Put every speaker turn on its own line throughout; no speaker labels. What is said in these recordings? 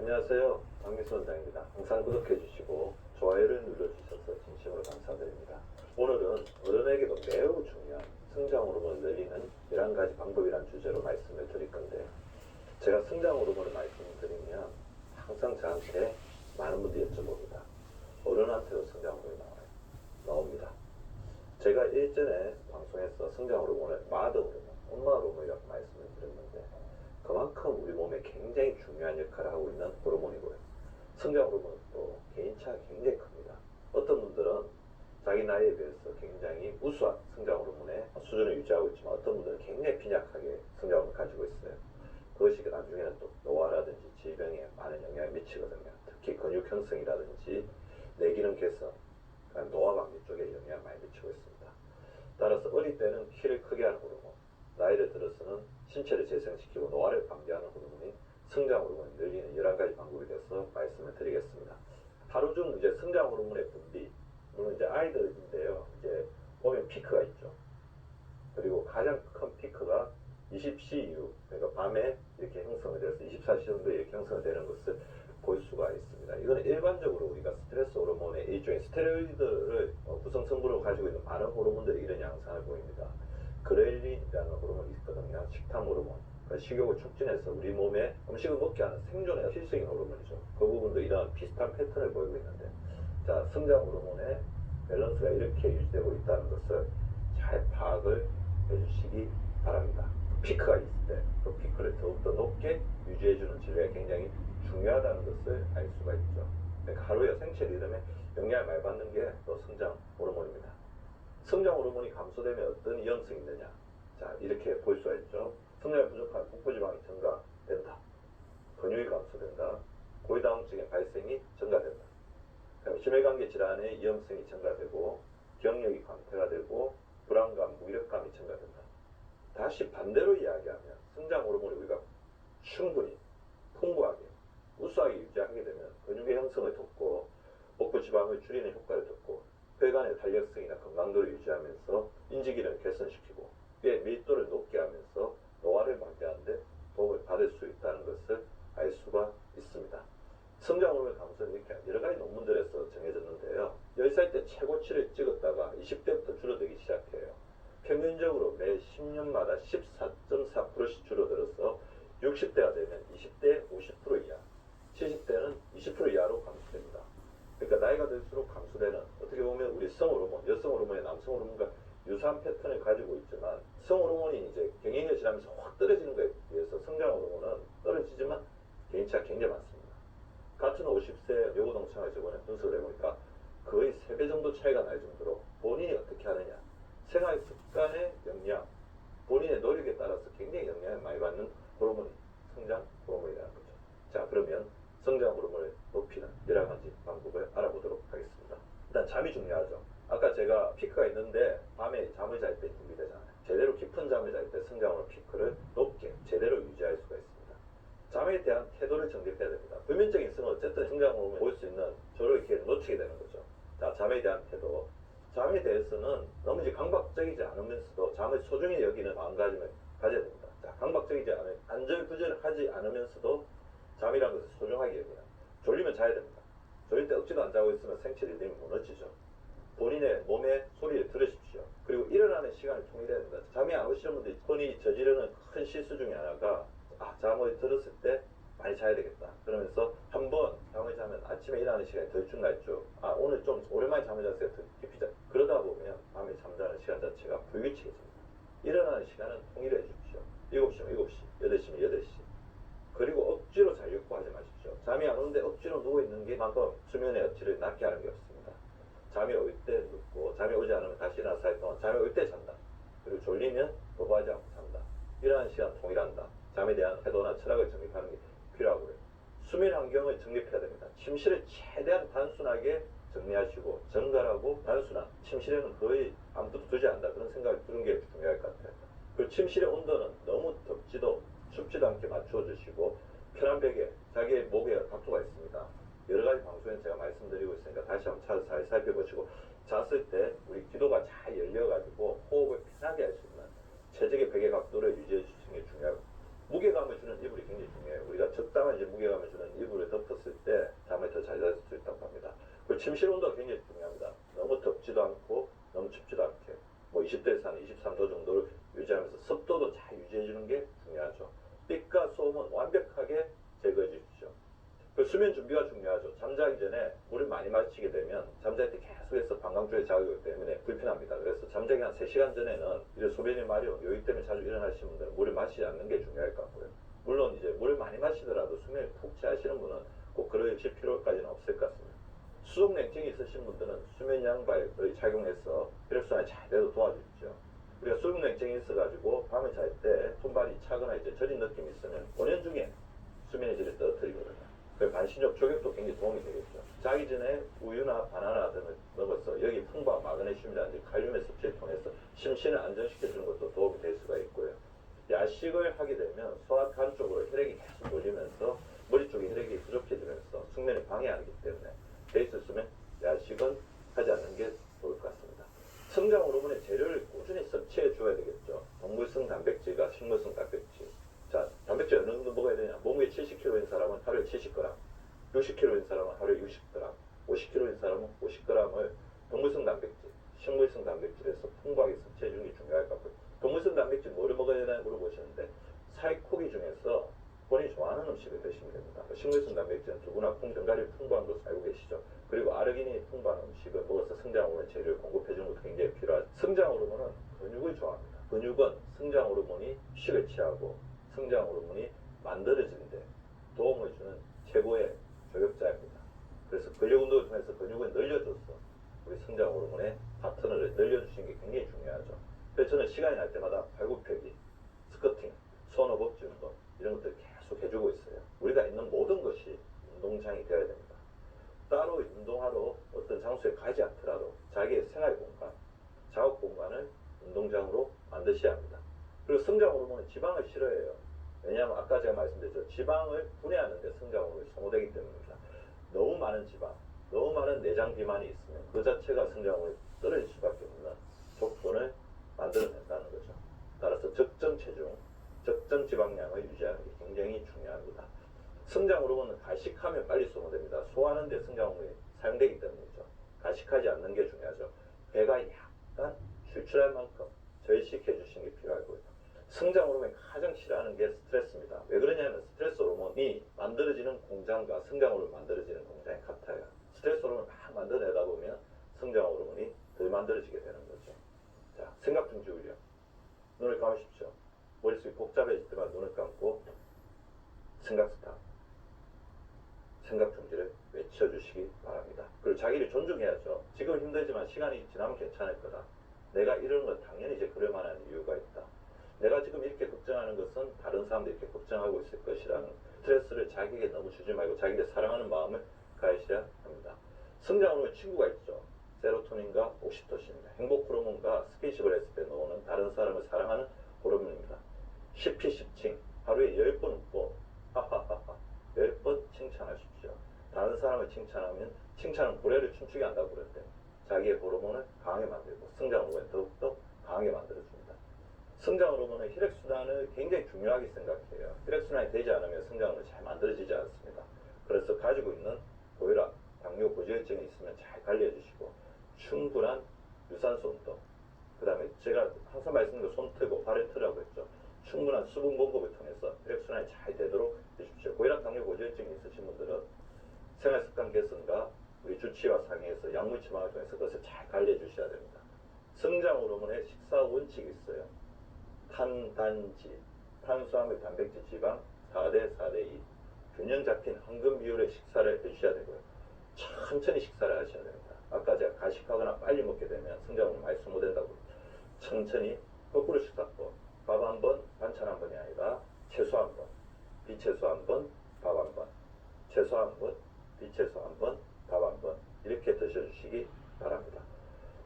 안녕하세요. 박미수 원장입니다. 항상 구독해 주시고 좋아요를 눌러주셔서 진심으로 감사드립니다. 오늘은 어른에게도 매우 중요한 성장 호르몬을 늘리는 11가지 방법이라는 주제로 말씀을 드릴 건데요. 제가 성장 호르몬을 말씀드리면 항상 저한테 많은 분들이 여쭤봅니다. 어른한테도 성장 호르몬이 나옵니다. 제가 일전에 방송에서 성장 호르몬을 마더 호르몬, 엄마 호르몬이라고 말씀을 드렸는데 그만큼 우리 몸에 굉장히 중요한 역할을 하고 있는 호르몬이고요. 성장 호르몬은 또 개인차가 굉장히 큽니다. 어떤 분들은 자기 나이에 비해서 굉장히 우수한 성장 호르몬의 수준을 유지하고 있지만 어떤 분들은 굉장히 빈약하게 성장 호르몬을 가지고 있어요. 그것이 나중에는 또 노화라든지 질병에 많은 영향을 미치거든요. 특히 근육 형성이라든지 뇌기능 개선, 노화 방지 쪽에 영향을 많이 미치고 있습니다. 따라서 어릴 때는 키를 크게 하는 호르몬, 나이를 들어서는 신체를 재생시키고 노화를 방지하는 호르몬이 성장 호르몬을 늘리는 11가지 방법에 대해서 말씀을 드리겠습니다. 하루 중 이제 성장 호르몬의 분비, 물론 이제 아이들인데요. 이제 보면 피크가 있죠. 그리고 가장 큰 피크가 20시 이후, 그러니까 밤에 이렇게 형성이 돼서 24시 정도에 이렇게 형성이 되는 것을 볼 수가 있습니다. 이거는 일반적으로 우리가 스트레스 호르몬의 일종의 스테로이드를 구성 성분으로 가지고 있는 많은 호르몬들이 이런 양상을 보입니다. 그렐린이라는 호르몬이 있거든요. 식탐 호르몬. 식욕을 촉진해서 우리 몸에 음식을 먹게 하는 생존의 필수적인 호르몬이죠. 그 부분도 이런 비슷한 패턴을 보이고 있는데, 자, 성장 호르몬의 밸런스가 이렇게 유지되고 있다는 것을 잘 파악을 해주시기 바랍니다. 피크가 있을 때 그 피크를 더욱더 높게 유지해주는 진료가 굉장히 중요하다는 것을 알 수가 있죠. 그러니까 하루의 생체 리듬에 영향을 많이 받는 게 또 성장 호르몬입니다. 성장 호르몬이 감소되면 어떤 위험성이 있느냐? 자, 이렇게 볼 수가 있죠. 성장이 부족한 복부지방이 증가된다. 근육이 감소된다. 고위다운증의 발생이 증가된다. 심혈관계 질환의 위험성이 증가되고 기억력이 감퇴가 되고 불안감, 무기력감이 증가된다. 다시 반대로 이야기하면 성장 호르몬이 우리가 충분히 풍부하게 우수하게 유지하게 되면 근육의 형성을 돕고 복부 지방을 줄이는 효과를 돕고 혈관의 탄력성이나 건강도를 유지하면서 인지기능을 개선시키고 뼈의 밀도를 높게 하면서 노화를 방지하는 데 도움을 받을 수 있다는 것을 알 수가 있습니다. 성장 호르몬 감소는 이렇게 여러 가지 논문들에서 정해졌는데요. 10살 때 최고치를 찍었다가 20대부터 줄어들기 시작해요. 평균적으로 매 10년마다 14.4%씩 줄어들어서 60대가 되면 20대 50% 이하, 70대는 20% 이하로 감소됩니다. 그러니까 나이가 들수록 감소되는, 어떻게 보면 우리 성호르몬, 여성 호르몬의 남성 호르몬과 유사한 패턴을 가지고 있지만 성호르몬이 이제 경행을 지나면서 확 떨어지는 것에 비해서 성장 호르몬은 떨어지지만 개인차가 굉장히 많습니다. 같은 50세 여고 동창을 저번에 분석을 해보니까 거의 3배 정도 차이가 날 정도로 본인이 어떻게 하느냐, 생활 습관의 영향, 본인의 노력에 따라서 굉장히 영향을 많이 받는 호르몬이 성장 호르몬이라는 거죠. 자, 그러면 성장 호르몬을 높이는 여러 가지 방법을 알아보도록 하겠습니다. 일단 잠이 중요하죠. 아까 제가 피크가 있는데 밤에 잠을 잘 때 준비되잖아요. 제대로 깊은 잠을 잘 때 성장 호르몬 피크를 높게 제대로 유지할 수가 있습니다. 잠에 대한 태도를 정립해야 됩니다. 표면적인 성은 어쨌든 성장 호르몬을 볼 수 있는 저를 기회를 놓치게 되는 거죠. 자, 잠에 대한 태도. 잠에 대해서는 너무 이제 강박적이지 않으면서도 잠을 소중히 여기는 마음가짐을 가져야 됩니다. 자, 강박적이지 않은, 안절부절하지 않으면서도 잠이라는 것을 소중하게 여기는. 졸리면 자야 됩니다. 졸릴 때 억지도 안 자고 있으면 생체 리듬이 무너지죠. 본인의 몸의 소리를 들으십시오. 그리고 일어나는 시간을 통일해야 됩니다. 잠이 안 오시는 분들이 흔히 저지르는 큰 실수 중에 하나가 잠을 들었을 때 많이 자야 되겠다. 그러면서 한번 잠을 자면 아침에 일어나는 시간이 덜쭉날쭉, 오늘 좀 오랜만에 잠을 잤어요. 더 깊이 자. 그러다 보면 밤에 잠자는 시간 자체가 불규칙해집니다. 일어나는 시간은 통일해 주십시오. 7시면 7시, 8시면 8시. 그리고 억지로 자려고 하지 마십시오. 잠이 안 오는데 억지로 누워있는 게 만큼 수면의 어치를 낮게 하는 게 없습니다. 잠이 올 때 눕고 잠이 오지 않으면 다시 일어나서 할 동안 잠이 올 때 잔다. 그리고 졸리면 도구하지 않고 잔다. 일어나는 시간 통일한다. 잠에 대한 태도나 철학을 정립하는 게 필요하고요. 수면 환경을 정립해야 됩니다. 침실을 최대한 단순하게 정리하시고 정갈하고 단순한, 침실에는 거의 아무것도 두지 않는다 그런 생각을 드는 게 중요할 것 같아요. 그리고 침실의 온도는 너무 덥지도 춥지도 않게 맞춰 주시고 편한 베개, 자기의 목에 각도가 있습니다. 여러 가지 방송에서 제가 말씀드리고 있으니까 다시 한번 잘 살펴보시고, 잤을 때 우리 기도가 잘 열려가지고 호흡을 편하게 할 수 있는 최적의 베개 각도를 유지해 주시는 게 중요하고, 무게감을 주는 이불이 굉장히 중요해요. 우리가 적당한 이제 무게감을 주는 이불을 덮었을 때 잠을 더 잘 잘 수 있다고 합니다. 그리고 침실 온도가 굉장히 중요합니다. 너무 덥지도 않고 너무 춥지도 않게 뭐 20도에서 한 23도 정도를 유지하면서 습도도 잘 유지해주는 게 중요하죠. 빛과 소음은 완벽하게 제거해 주십시오. 그 수면 준비가 중요하죠. 잠자기 전에 물을 많이 마시게 되면 잠잘 때 계속해서 방광 쪽에 자극이 오기 때문에 불편합니다. 그래서 잠자기 한 3시간 전에는 이런 소변이 마려운 요인 때문에 자주 일어나시는 분들은 물을 마시지 않는 게 중요할 것 같고요. 물론 이제 물을 많이 마시더라도 수면이 푹 취하시는 분은 꼭 그러실 필요까지는 없을 것 같습니다. 수족 냉증이 있으신 분들은 수면 양발을 착용해서 혈액순환이 잘 돼도 도와주십시오. 우리가 수족 냉증이 있어가지고 밤에 잘 때 손발이 차거나 이제 저린 느낌이 있으면 본연중에 수면의 질을 떨어뜨리거든요. 반신욕 조격도 굉장히 도움이 되겠죠. 자기 전에 우유나 바나나 등을 먹어서 여기 풍부한 마그네슘이라든지 칼륨의 섭취를 통해서 심신을 안정시켜주는 것도 도움이 될 수가 있고요. 야식을 하게 되면 소화관 쪽으로 혈액이 계속 돌리면서 머리 쪽에 혈액이 부족해지면서 숙면을 방해하기 때문에 돼 있었으면 야식은 하지 않는 게 좋을 것 같습니다. 성장 호르몬의 재료를 꾸준히 섭취해 줘야 되겠죠. 동물성 단백질과 식물성 단백질. 자, 단백질 어느 정도 먹어야 되냐? 몸무게 70kg인 사람은 하루에 70g, 60kg인 사람은 하루에 60g, 50kg인 사람은 50g을 동물성 단백질, 식물성 단백질에서 풍부하게 섭취해 주는 게 중요할 것 같고요. 동물성 단백질 뭐를 먹어야 되나 물어보시는데 살코기 중에서 본인이 좋아하는 음식을 드시면 됩니다. 식물성 단백질은 두부나 콩, 견과류 풍부한 것을 알고 계시죠. 그리고 아르기닌이 풍부한 음식을 먹어서 성장 호르몬 재료를 공급해 주는 것도 굉장히 필요하죠. 성장 호르몬은 근육을 좋아합니다. 근육은 성장 호르몬이 휴식을 취하고 성장 호르몬이 만들어지는데 도움을 주는 최고의 조력자입니다. 그래서 근력 운동을 통해서 근육을 늘려줘서 우리 성장 호르몬의 파트너를 늘려주시는 게 굉장히 중요하죠. 그래서 저는 시간이 날 때마다 발굽혀기, 스쿼팅, 손 허벅지 운동 이런 것들을 계속 해주고 있어요. 우리가 있는 모든 것이 운동장이 되어야 됩니다. 따로 운동하러 어떤 장소에 가지 않더라도 자기의 생활 공간, 작업 공간을 운동장으로 만드셔야 합니다. 그리고 성장 호르몬은 지방을 싫어해요. 왜냐하면 아까 제가 말씀드렸죠. 지방을 분해하는 데 성장 호르몬이 소모되기 때문입니다. 너무 많은 지방, 너무 많은 내장 비만이 있으면 그 자체가 성장 호르몬이 떨어질 수밖에 없는 조건을 만들어낸다는 거죠. 따라서 적정 체중, 적정 지방량을 유지하는 게 굉장히 중요합니다. 성장 호르몬은 가식하면 빨리 소모됩니다. 소화하는 데 성장 호르몬이 사용되기 때문이죠. 가식하지 않는 게 중요하죠. 배가 약간 출출할 만큼 절식해 주시는 게 필요하고요. 성장 호르몬이 가장 싫어하는 게 스트레스입니다. 왜 그러냐면 스트레스 호르몬이 만들어지는 공장과 성장 호르몬이 만들어지는 공장이 같아요. 스트레스 호르몬을 막 만들어내다 보면 성장 호르몬이 덜 만들어지게 되는 거죠. 자, 생각 중지 훈련. 눈을 감으십시오. 머릿속이 복잡해질 때만 눈을 감고 생각 스탑. 생각 중지를 외쳐주시기 바랍니다. 그리고 자기를 존중해야죠. 지금 힘들지만 시간이 지나면 괜찮을 거다. 내가 이런 건 당연히 이제 그럴 만한 이유가 있다. 내가 지금 이렇게 걱정하는 것은 다른 사람들이 이렇게 걱정하고 있을 것이라는 스트레스를 자기에게 너무 주지 말고 자기를 사랑하는 마음을 가지셔야 합니다. 성장 호르몬 친구가 있죠. 세로토닌과 옥시토신입니다. 행복 호르몬과 스킨십을 했을 때 나오는 다른 사람을 사랑하는 호르몬입니다. 10피 10칭 하루에 10번 웃고 하하하하 10번 칭찬하십시오. 다른 사람을 칭찬하면 칭찬은 고래를 춤추게 한다고 그러는데 자기의 호르몬을 강하게 만들고 성장 호르몬을 더욱더 강하게 만들어줍니다. 성장 호르몬은 혈액순환을 굉장히 중요하게 생각해요. 혈액순환이 되지 않으면 성장 호르몬이 잘 만들어지지 않습니다. 그래서 가지고 있는 고혈압, 당뇨, 고지혈증이 있으면 잘 관리해주시고 충분한 유산소 운동, 그 다음에 제가 항상 말씀드린 거 손 트고 발을 트라고 했죠. 충분한 수분 공급을 통해서 혈액순환이 잘 되도록 해주십시오. 고혈압, 당뇨, 고지혈증이 있으신 분들은 생활습관 개선과 우리 주치의와 상의해서 약물 처방을 통해서 그것을 잘 관리해 주셔야 됩니다. 성장 호르몬의 식사 원칙이 있어요. 탄단지, 탄수화물, 단백질, 지방 4대 4대 2 균형 잡힌 황금 비율의 식사를 해주셔야 되고요. 천천히 식사를 하셔야 됩니다. 아까 제가 가식하거나 빨리 먹게 되면 성장 호르몬이 많이 소모된다고 천천히 거꾸로 식사법 밥 한 번, 반찬 한 번이 아니라 채소 한 번, 비채소 한 번, 밥 한 번, 채소 한 번, 비채소 한 번, 밥 한 번 이렇게 드셔주시기 바랍니다.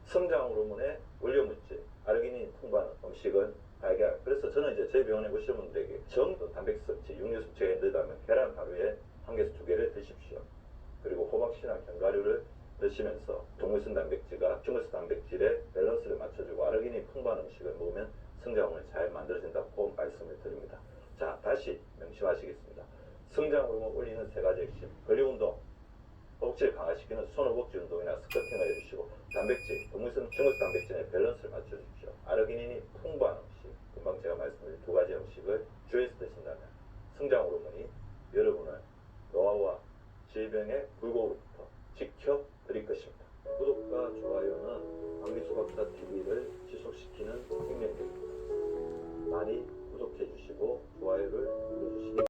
성장 호르몬의 원료물질, 아르기닌이 풍부한 음식은 달걀. 그래서 저는 이제 저희 병원에 오시는 분들에게 정도 단백질 섭취, 육류 섭취가 힘들다면 계란 하루에 1개에서 2개를 드십시오. 그리고 호박씨나 견과류를 드시면서 동물성 단백질과 식물성 단백질의 밸런스를 맞춰주고 아르기닌이 풍부한 음식을 먹으면 성장 호르몬이 잘 만들어진다고 말씀을 드립니다. 자, 다시 명심하시겠습니다. 성장 호르몬 올리는 세 가지 핵심. 근력운동, 허벅지를 강화시키는 손허벅지 운동이나 스쿼팅을 해주시고, 단백질, 동물성 식물성 단백질의 밸런스를 맞춰주십시오. 아르기닌이 풍부한 음식, 금방 제가 말씀드린 두 가지 음식을 주에서 드신다면 성장 호르몬이 여러분을 노화와 질병의 불고로부터 지켜드릴 것입니다. 구독과 좋아요는 박미수박사TV를 지속시키는 생명력입니다. 많이 구독해 주시고 좋아요를 눌러주시기